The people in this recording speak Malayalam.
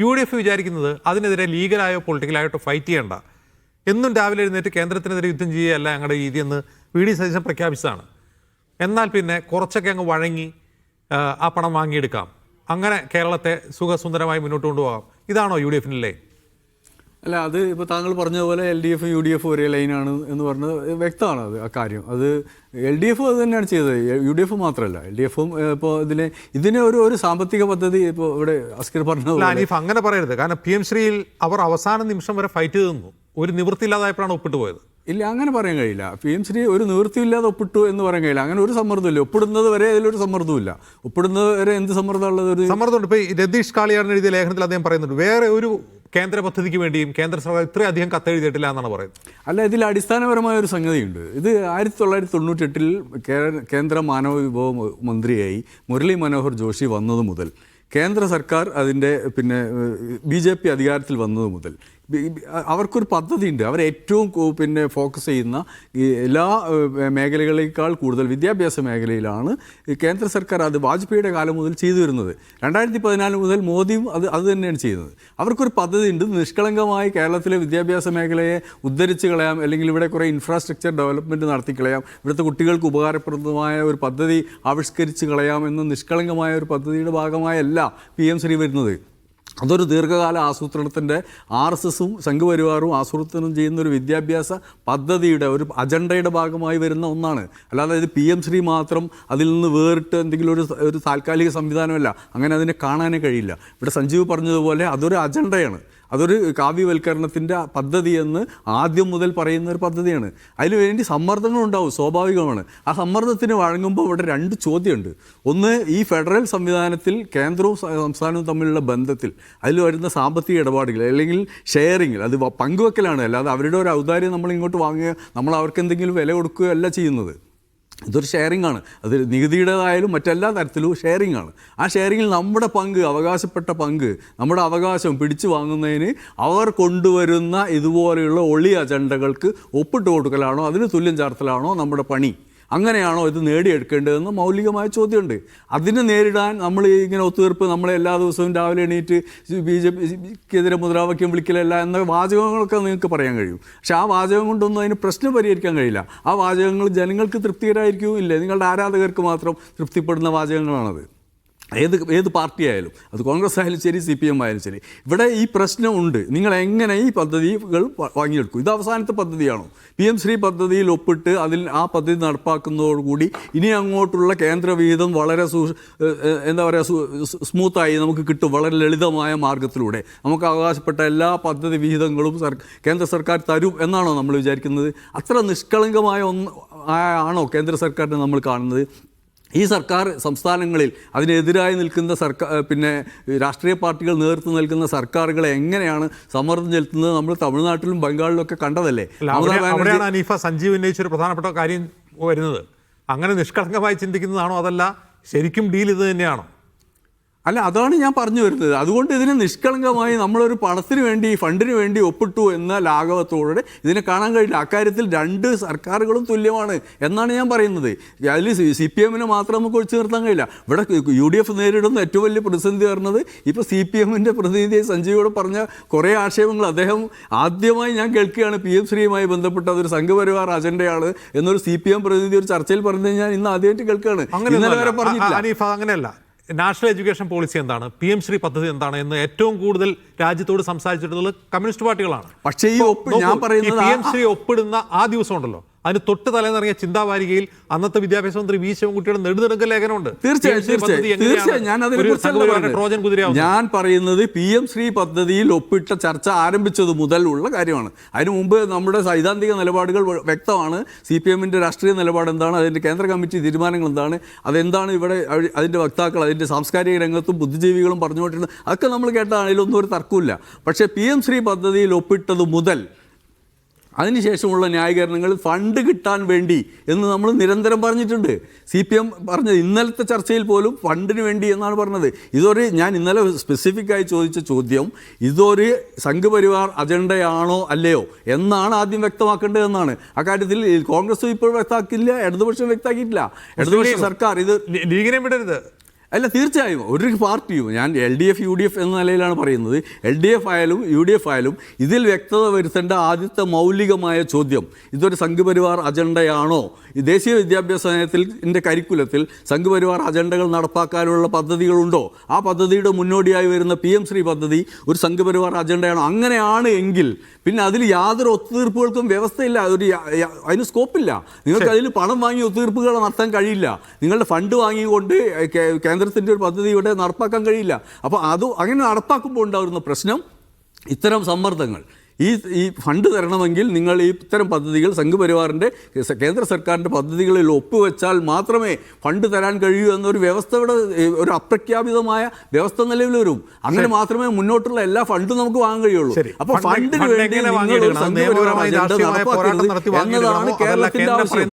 UDF വിചാരിക്കുന്നത് അതിനെതിരെ ലീഗലായോ പൊളിറ്റിക്കലായിട്ടോ ഫൈറ്റ് ചെയ്യേണ്ട, എന്നും രാവിലെ എഴുന്നേറ്റ് കേന്ദ്രത്തിനെതിരെ യുദ്ധം ചെയ്യുകയല്ല ഞങ്ങളുടെ രീതിയെന്ന് VD സതീശൻ പ്രഖ്യാപിച്ചതാണ്. എന്നാൽ പിന്നെ കുറച്ചൊക്കെ അങ്ങ് വഴങ്ങി ആ പണം വാങ്ങിയെടുക്കാം, അങ്ങനെ കേരളത്തെ സുഖസുന്ദരമായി മുന്നോട്ട് കൊണ്ടുപോകാം. ഇതാണോ UDFിനല്ലേ? അല്ല, അത് ഇപ്പോൾ താങ്കൾ പറഞ്ഞതുപോലെ LDF UDF ഒരേ ലൈനാണ് എന്ന് പറഞ്ഞത് വ്യക്തമാണ്. അത് ആ കാര്യം അത് LDF അത് തന്നെയാണ് ചെയ്തത്, UDF മാത്രമല്ല. LDFും ഇപ്പോൾ ഇതിന് ഒരു സാമ്പത്തിക പദ്ധതി ഇപ്പോൾ ഇവിടെ അസ്കർ പറഞ്ഞത് അനീഫ് അങ്ങനെ പറയരുത്. കാരണം PM ശ്രീയിൽ അവർ അവസാന നിമിഷം വരെ ഫൈറ്റ് ചെയ്തു നിന്നു. ഒരു നിവൃത്തിയില്ലാതായപ്പോഴാണ് ഒപ്പിട്ട് പോയത്. ഇല്ല, അങ്ങനെ പറയാൻ കഴിയില്ല. PM ശ്രീ ഒരു നിവൃത്തിയില്ലാതെ ഒപ്പിട്ടു എന്ന് പറയാൻ കഴിയില്ല. അങ്ങനെ ഒരു സമ്മർദ്ദമില്ല. ഒപ്പിടുന്നത് വരെ അതിലൊരു സമ്മർദ്ദമില്ല. ഒപ്പിടുന്നത് വരെ എന്ത് സമ്മർദ്ദമുള്ളത്? ഒരു സമ്മർദ്ദമുണ്ട്. ഇപ്പോൾ രതീഷ് കാളിയാറിന് എഴുതിയ ലേഖനത്തിൽ അദ്ദേഹം പറയുന്നുണ്ട്, വേറെ ഒരു കേന്ദ്ര പദ്ധതിക്ക് വേണ്ടിയും കേന്ദ്ര സർക്കാർ ഇത്രയധികം കത്തെഴുതിയിട്ടില്ല എന്നാണ് പറയുന്നത്. അല്ല, ഇതിൽ അടിസ്ഥാനപരമായ ഒരു സംഗതിയുണ്ട്. ഇത് 1998 കേന്ദ്ര മാനവ വിഭവ മന്ത്രിയായി മുരളി മനോഹർ ജോഷി വന്നത് മുതൽ, കേന്ദ്ര സർക്കാർ അതിൻ്റെ BJP അധികാരത്തിൽ വന്നത് മുതൽ അവർക്കൊരു പദ്ധതിയുണ്ട്. അവർ ഏറ്റവും ഫോക്കസ് ചെയ്യുന്ന ഈ എല്ലാ മേഖലകളേക്കാൾ കൂടുതൽ വിദ്യാഭ്യാസ മേഖലയിലാണ് കേന്ദ്ര സർക്കാർ അത് വാജ്പേയിയുടെ കാലം മുതൽ ചെയ്തു വരുന്നത്. 2014 മുതൽ മോദിയും അത് തന്നെയാണ് ചെയ്യുന്നത്. അവർക്കൊരു പദ്ധതിയുണ്ട്. നിഷ്കളങ്കമായി കേരളത്തിലെ വിദ്യാഭ്യാസ മേഖലയെ ഉദ്ധരിച്ച് കളയാം, അല്ലെങ്കിൽ ഇവിടെ കുറേ ഇൻഫ്രാസ്ട്രക്ചർ ഡെവലപ്മെൻറ്റ് നടത്തിക്കളയാം, ഇവിടുത്തെ കുട്ടികൾക്ക് ഉപകാരപ്രദമായ ഒരു പദ്ധതി ആവിഷ്കരിച്ച് കളയാം എന്ന നിഷ്കളങ്കമായ ഒരു പദ്ധതിയുടെ ഭാഗമായല്ല PM ശ്രീ വരുന്നത്. അതൊരു ദീർഘകാല ആസൂത്രണത്തിൻ്റെ RSSും സംഘപരിവാറും ആസൂത്രണം ചെയ്യുന്ന ഒരു വിദ്യാഭ്യാസ പദ്ധതിയുടെ ഒരു അജണ്ടയുടെ ഭാഗമായി വരുന്ന ഒന്നാണ്. അല്ലാതെ ഇത് PM ശ്രീ മാത്രം അതിൽ നിന്ന് വേറിട്ട് എന്തെങ്കിലും ഒരു താൽക്കാലിക സംവിധാനമല്ല. അങ്ങനെ അതിനെ കാണാനേ കഴിയില്ല. ഇവിടെ സഞ്ജീവ് പറഞ്ഞതുപോലെ അതൊരു അജണ്ടയാണ്, അതൊരു കാവ്യവൽക്കരണത്തിൻ്റെ പദ്ധതി എന്ന് ആദ്യം മുതൽ പറയുന്ന ഒരു പദ്ധതിയാണ്. അതിന് വേണ്ടി സമ്മർദ്ദങ്ങളുണ്ടാവും, സ്വാഭാവികമാണ്. ആ സമ്മർദ്ദത്തിന് വഴങ്ങുമ്പോൾ ഇവിടെ 2 ചോദ്യമുണ്ട്. ഒന്ന്, ഈ ഫെഡറൽ സംവിധാനത്തിൽ കേന്ദ്രവും സംസ്ഥാനവും തമ്മിലുള്ള ബന്ധത്തിൽ അതിൽ വരുന്ന സാമ്പത്തിക ഇടപാടുകൾ അല്ലെങ്കിൽ ഷെയറിങ്ങിൽ അത് പങ്കുവെക്കലാണ്. അല്ലാതെ അവരുടെ ഒരു ഔദാര്യം നമ്മൾ ഇങ്ങോട്ട് വാങ്ങുക, നമ്മൾ അവർക്ക് എന്തെങ്കിലും വില കൊടുക്കുകയല്ല ചെയ്യുന്നത്. ഇതൊരു ഷെയറിംഗ് ആണ്. അത് നികുതിയുടേതായാലും മറ്റെല്ലാ തരത്തിലും ഷെയറിംഗ് ആണ്. ആ ഷെയറിങ്ങിൽ നമ്മുടെ പങ്ക്, അവകാശപ്പെട്ട പങ്ക്, നമ്മുടെ അവകാശം പിടിച്ചു വാങ്ങുന്നതിന് അവർ കൊണ്ടുവരുന്ന ഇതുപോലെയുള്ള ഒളി അജണ്ടകൾക്ക് ഒപ്പിട്ട് കൊടുക്കലാണോ, അതിന് തുല്യം ചേർത്തലാണോ നമ്മുടെ പണി? അങ്ങനെയാണോ ഇത് നേടിയെടുക്കേണ്ടതെന്ന് മൗലികമായ ചോദ്യമുണ്ട്. അതിനെ നേരിടാൻ നമ്മൾ ഇങ്ങനെ ഒത്തുതീർപ്പ്, നമ്മൾ എല്ലാ ദിവസവും രാവിലെ എണീറ്റ് BJPക്കെതിരെ മുദ്രാവാക്യം വിളിക്കലല്ല എന്ന വാചകങ്ങളൊക്കെ നിങ്ങൾക്ക് പറയാൻ കഴിയും. പക്ഷെ ആ വാചകം കൊണ്ടൊന്നും അതിന് പ്രശ്നം പരിഹരിക്കാൻ കഴിയില്ല. ആ വാചകങ്ങൾ ജനങ്ങൾക്ക് തൃപ്തികരമായിരിക്കും ഇല്ലേ? നിങ്ങളുടെ ആരാധകർക്ക് മാത്രം തൃപ്തിപ്പെടുന്ന വാചകങ്ങളാണത്. ഏത് പാർട്ടി ആയാലും, അത് കോൺഗ്രസ് ആയാലും ശരി, CPM ആയാലും ശരി, ഇവിടെ ഈ പ്രശ്നമുണ്ട്. നിങ്ങൾ എങ്ങനെ ഈ പദ്ധതികൾ വാങ്ങിയെടുക്കും? ഇത് അവസാനത്തെ പദ്ധതിയാണോ? PM ശ്രീ പദ്ധതിയിൽ ഒപ്പിട്ട് ആ പദ്ധതി നടപ്പാക്കുന്നതോടുകൂടി ഇനി അങ്ങോട്ടുള്ള കേന്ദ്ര വിഹിതം വളരെ സ്മൂത്തായി നമുക്ക് കിട്ടും. വളരെ ലളിതമായ മാർഗത്തിലൂടെ നമുക്ക് അവകാശപ്പെട്ട എല്ലാ പദ്ധതി വിഹിതങ്ങളും കേന്ദ്ര സർക്കാർ തരും എന്നാണോ നമ്മൾ വിചാരിക്കുന്നത്? അത്ര നിഷ്കളങ്കമായ ആണോ കേന്ദ്ര സർക്കാരിനെ നമ്മൾ കാണുന്നത്? ഈ സർക്കാർ സംസ്ഥാനങ്ങളിൽ അതിനെതിരായി നിൽക്കുന്ന രാഷ്ട്രീയ പാർട്ടികൾ നേതൃത്വം നൽകുന്ന സർക്കാരുകളെ എങ്ങനെയാണ് സമ്മർദ്ദം ചെലുത്തുന്നത് നമ്മൾ തമിഴ്നാട്ടിലും ബംഗാളിലും ഒക്കെ കണ്ടതല്ലേ? അവിടെയാണ് അനീഫ സഞ്ജീവ് ഉന്നയിച്ചൊരു പ്രധാനപ്പെട്ട കാര്യം വരുന്നത്. അങ്ങനെ നിഷ്കളങ്കമായി ചിന്തിക്കുന്നതാണോ, അതല്ല ശരിക്കും ഡീൽ ഇത് തന്നെയാണോ? അല്ല, അതാണ് ഞാൻ പറഞ്ഞു വരുന്നത്. അതുകൊണ്ട് ഇതിനെ നിഷ്കളങ്കമായി നമ്മളൊരു പണത്തിന് വേണ്ടി, ഫണ്ടിന് വേണ്ടി ഒപ്പിട്ടു എന്ന ലാഘവത്തോടെ ഇതിനെ കാണാൻ കഴിയില്ല. അക്കാര്യത്തിൽ 2 സർക്കാരുകളും തുല്യമാണ് എന്നാണ് ഞാൻ പറയുന്നത്. അതിൽ CPMനെ മാത്രം നമുക്ക് ഒഴിച്ചു നിർത്താൻ കഴിയില്ല. ഇവിടെ UDF നേരിടുന്ന ഏറ്റവും വലിയ പ്രതിസന്ധി പറഞ്ഞത് ഇപ്പോൾ CPMൻ്റെ പ്രതിനിധി സഞ്ജീവോട് പറഞ്ഞ കുറേ ആക്ഷേപങ്ങൾ അദ്ദേഹം ആദ്യമായി ഞാൻ കേൾക്കുകയാണ്. PM ശ്രീയുമായി ബന്ധപ്പെട്ട അതൊരു സംഘപരിവാർ അജണ്ടയാണ് എന്നൊരു CPM പ്രതിനിധി ഒരു ചർച്ചയിൽ പറഞ്ഞത് ഞാൻ ഇന്ന് ആദ്യമായിട്ട് കേൾക്കുകയാണ്. ഇന്നലെ വരെ പറഞ്ഞിട്ടില്ല. അങ്ങനെയല്ല. നാഷണൽ എഡ്യൂക്കേഷൻ പോളിസി എന്താണ്, PM ശ്രീ പദ്ധതി എന്താണ് എന്ന് ഏറ്റവും കൂടുതൽ രാജ്യത്തോട് സംസാരിച്ചിട്ടുള്ളത് കമ്മ്യൂണിസ്റ്റ് പാർട്ടികളാണ്. പക്ഷേ ഈ ഞാൻ പറയുന്നത് PM ശ്രീ ഒപ്പിടുന്ന ആ ദിവസം ഉണ്ടല്ലോ, അതിന് തൊട്ട് തലേന്നിറങ്ങിയ ചിന്താവാരികയിൽ അന്നത്തെ വിദ്യാഭ്യാസ മന്ത്രി V ശിവൻകുട്ടിയുടെ നെടുനെടുക്കൽ ലേഖനമുണ്ട്. ഞാൻ പറയുന്നത് PM ശ്രീ പദ്ധതിയിൽ ഒപ്പിട്ട ചർച്ച ആരംഭിച്ചത് മുതലുള്ള കാര്യമാണ്. അതിനു മുമ്പ് നമ്മുടെ സൈദ്ധാന്തിക നിലപാടുകൾ വ്യക്തമാണ്. CPMൻ്റെ രാഷ്ട്രീയ നിലപാട് എന്താണ്, അതിൻ്റെ കേന്ദ്ര കമ്മിറ്റി തീരുമാനങ്ങൾ എന്താണ്, അതെന്താണ് ഇവിടെ അതിൻ്റെ വക്താക്കൾ, അതിൻ്റെ സാംസ്കാരിക രംഗത്തും ബുദ്ധിജീവികളും പറഞ്ഞുകൊണ്ടിരുന്നത്, അതൊക്കെ നമ്മൾ കേട്ടതാണ്. അതിലൊന്നും ഒരു തർക്കമില്ല. പക്ഷേ PM ശ്രീ പദ്ധതിയിൽ ഒപ്പിട്ടത് മുതൽ അതിനുശേഷമുള്ള ന്യായീകരണങ്ങൾ ഫണ്ട് കിട്ടാൻ വേണ്ടി എന്ന് നമ്മൾ നിരന്തരം പറഞ്ഞിട്ടുണ്ട്. CPM പറഞ്ഞത് ഇന്നലത്തെ ചർച്ചയിൽ പോലും ഫണ്ടിന് വേണ്ടി എന്നാണ് പറഞ്ഞത്. ഞാൻ ഇന്നലെ സ്പെസിഫിക്കായി ചോദിച്ച ചോദ്യം, ഇതൊരു സംഘപരിവാർ അജണ്ടയാണോ അല്ലയോ എന്നാണ് ആദ്യം വ്യക്തമാക്കേണ്ടതെന്നാണ്. അക്കാര്യത്തിൽ കോൺഗ്രസ് ഇപ്പോൾ വ്യക്തമാക്കില്ല, ഇടതുപക്ഷം വ്യക്തമാക്കിയിട്ടില്ല. ഇടതുപക്ഷ സർക്കാർ ഇത് ലീഗിനെ വിടരുത്. അല്ല, തീർച്ചയായും ഒരു പാർട്ടിയും, ഞാൻ LDF UDF എന്ന നിലയിലാണ് പറയുന്നത്, LDF ആയാലും UDF ആയാലും ഇതിൽ വ്യക്തത വരുത്തേണ്ട ആദ്യത്തെ മൗലികമായ ചോദ്യം, ഇതൊരു സംഘപരിവാർ അജണ്ടയാണോ? ഈ ദേശീയ വിദ്യാഭ്യാസ നയത്തിൻ്റെ കരിക്കുലത്തിൽ സംഘപരിവാർ അജണ്ടകൾ നടപ്പാക്കാനുള്ള പദ്ധതികളുണ്ടോ? ആ പദ്ധതിയുടെ മുന്നോടിയായി വരുന്ന PM ശ്രീ പദ്ധതി ഒരു സംഘപരിവാർ അജണ്ടയാണോ? അങ്ങനെയാണ് എങ്കിൽ പിന്നെ അതിൽ യാതൊരു ഒത്തുതീർപ്പുകൾക്കും വ്യവസ്ഥയില്ല, അതിന് സ്കോപ്പില്ല. നിങ്ങൾക്ക് അതിൽ പണം വാങ്ങി ഒത്തുതീർപ്പുകൾ നടത്താൻ കഴിയില്ല. നിങ്ങളുടെ ഫണ്ട് വാങ്ങിക്കൊണ്ട് കേന്ദ്രത്തിൻ്റെ ഒരു പദ്ധതി ഇവിടെ നടപ്പാക്കാൻ കഴിയില്ല. അപ്പോൾ അങ്ങനെ നടപ്പാക്കുമ്പോൾ ഉണ്ടാകുന്ന പ്രശ്നം ഇത്തരം സമ്മർദ്ദങ്ങൾ. ഈ ഫണ്ട് തരണമെങ്കിൽ നിങ്ങൾ ഈ ഇത്തരം പദ്ധതികൾ സംഘപരിവാറിൻ്റെ കേന്ദ്ര സർക്കാരിൻ്റെ പദ്ധതികളിൽ ഒപ്പുവെച്ചാൽ മാത്രമേ ഫണ്ട് തരാൻ കഴിയൂ എന്നൊരു വ്യവസ്ഥയുടെ ഒരു അപ്രഖ്യാപിതമായ വ്യവസ്ഥ നിലവിൽ വരും. അങ്ങനെ മാത്രമേ മുന്നോട്ടുള്ള എല്ലാ ഫണ്ടും നമുക്ക് വാങ്ങാൻ കഴിയുള്ളൂ. അപ്പോൾ ഫണ്ടിന് വേണ്ടി നിങ്ങൾ സംഘപരിവാർ അജണ്ട നടപ്പാക്കരുത് എന്നതാണ് കേരളത്തിൻ്റെ ആവശ്യം.